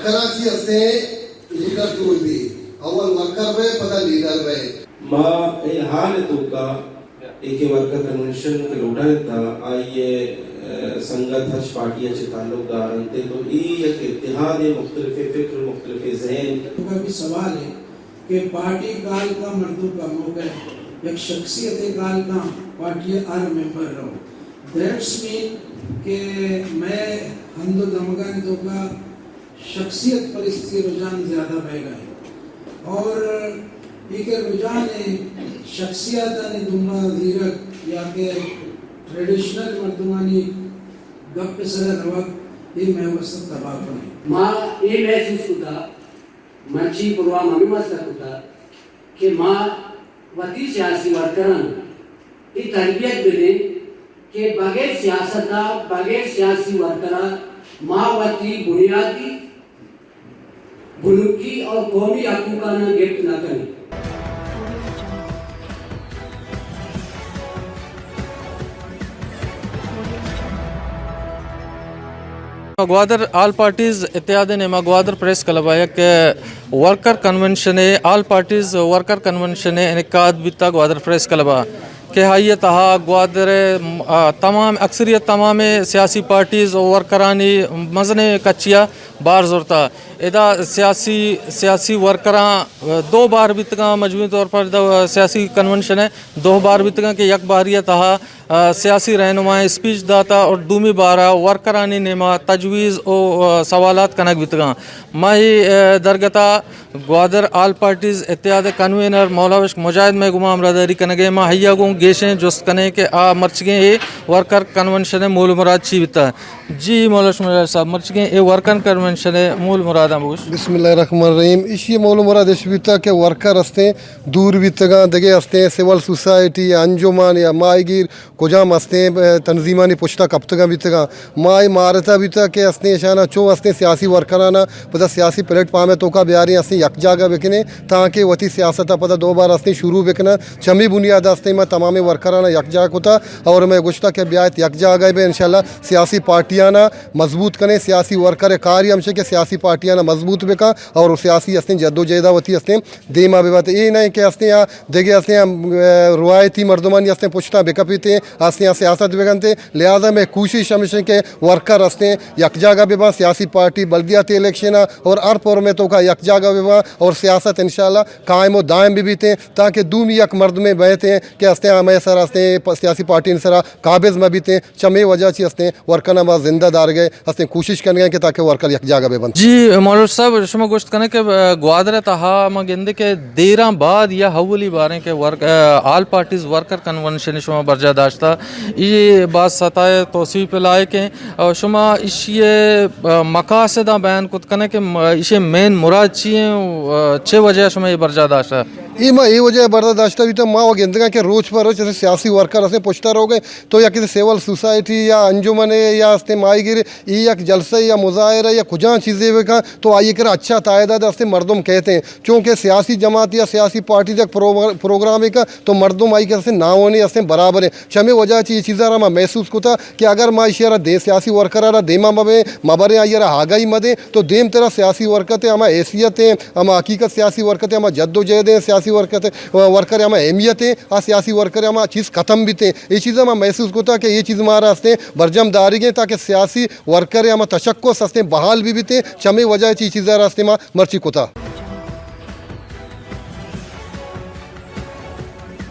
वर्कराची असते लीडर जोडली अव्वल वर्कर वे पता लीडर वे मा ए हाल तो का एक वर्कर कन्वेंशन के लोटा था आइए संगत हज पार्टियां से ताल्लुकदार अंते तो एक इत्तेहाद मुख्तलिफ फिक्र मुख्तलिफ ज़हन का भी सवाल है कि पार्टी काल का मर्दों का मौका एक शख्सियत काल का पार्टी आर मेंबर रहो दैट्स मीन कि मैं हमदो दमगा ने तो का शख्सियत परिस्थिति रुझान ज़्यादा बह गए और एक रुझान है शख्सियत ने दुमा धीरक या के ट्रेडिशनल मर्दमानी गप सर नवक ये मैं वसत तबाह बने माँ ये महसूस होता मंची पुरवाम अभिमत होता कि माँ वती सियासी वर्करान ये तरबियत मिले कि बगैर सियासता बगैर सियासी वर्करा माँ वती बुनियादी बुनुकी और कौमी हकूक़ का न गिफ्ट न करें ग्वादर आल पार्टीज़ इत्तेहाद नेमा ग्वादर प्रेस क्लब है कि वर्कर कन्वेंशन है आल पार्टीज़ वर्कर कन्वेंशन है इनकाद बिता ग्वादर प्रेस क्लब के हाइय तहा ग्वादर तमाम अक्सरियत तमाम सियासी पार्टीज़ और वर्करानी मजने कच्चिया बार जोरता इदा सियासी वर्करा दो बार बितगा मजमूई तौर पर सियासी कन्वेंशन है दो बार बितगा के यक बारिया तहा सियासी रहनुमाएँ स्पीच दाता और दूमी बारा वर्करानी नेमा तजवीज़ और सवालात कनक बितगा माही दरगता ग्वादर आल पार्टीज़ इत्तेहाद कन्वीनर मौलाविश मुजाहिद में गुमाम रदारी कनगे मा हैया गो गेशें जुस्त कने के आ मर्चगे ए वर्कर कन्वेंशन मूल मुराद ची बिता जी मौलाविश मुजाहिद साहब मर्चगे ए वर्कर कन्वेंशन मूल मुराद अमुश बिस्मिल्लाहिर्रहमानिर्रहीम इसी मूल मुराद इस बिता के वर्कर असते दूर बितगा दगे असते सिविल सोसाइटी या अंजुमन या माईगीर कुजाम असते तंजीमानी पुश्ता कप्तगा बितगा माई मारता बिता के असते शाना चो असते सियासी वर्कराना पता सियासी प्लेटफॉर्म तो का बिहारी असते यक जागा बेकने ताकि वती सियासत पता दो बार असते शुरू बेकना चमी बुनियाद असते मैं तमाम वर्कराना यक जाग होता और मैं गुश्ता के ब्यात यक जागा बे इंशाल्लाह सियासी पार्टियाना मजबूत कने सियासी वर्कर कार्य हमसे के सियासी पार्टियाना मजबूत बेका और सियासी असते जद्दोजहदावती असते देमा बेबात ये नहीं कि असते यहाँ देगे असते रवायती मर्दमानी असते पुछता बेकपीते असते यहाँ सियासत बेगनते लिहाजा में कोशिश हमेशा के वर्कर असते यक जागा बेबा सियासी पार्टी बल्दियाती इलेक्शन और हर पौर में तो का यक जागा बेबा और सियासत इंशाल्लाह कायम और दायम भी बीते ताकि दूम यक मर्द में बहते कि असते हमें सर असते सियासी पार्टी सरा काबिज में बीते चमे वजह ची असते वर्कर नमा जिंदा दार गए असते कोशिश कर गए कि ताकि वर्कर यक जागा बेबन जी मौलवी साहब शुमा गोश्त कने के ग्वादर तहा मगिंदे के देरा बाद या हवली बारे के work all parties worker convention शुमा बर्जादाश्ता ये बात सताए तौसीफ लाए के शुमा इशिए मकासदा बयान कुत कने के इशे मेन मुराद चाहिए छः वजह शुमा ये बर्जादाश्ता ये वजह बर्दाश्ता भी तो माँ वो गेंदगा के रोज पर रोज जैसे सियासी वर्कर असते पुछता रहोगे तो या किसी सिविल सोसाइटी या अंजुमन या असते माईगिर या जलसे या मुजाहरा या कुछ चीज़ें का तो आइए कर अच्छा तादाद असते मर्दम कहते हैं क्योंकि सियासी जमात या सियासी पार्टी तक प्रोग्राम का तो मर्दम आई के ना होने असते बराबर है शमे वजह ये चीज़ा मैं महसूस होता कि अगर माँ इशारा दे सियासी वर्कर देमा मबे मबरे आइरा हागाई मदे तो देम तेरा सियासी वर्कत है हमारा हैसियत है हमारा हकीकत सियासी वर्कत है हमारा जद्दोजहद है सियासी वर्कर हमारा अहमियत है आ सियासी वर्कर हमारा चीज़ ख़त्म भी थे ये चीज़ें मैं महसूस होता कि ये चीज़ हमारा हंसते बरजम दारी गए ताकि सियासी वर्कर हमारा तशक्को सस्ते बहाल भी थे चमे वजह चीज़ें रास्ते में मर्ची कोता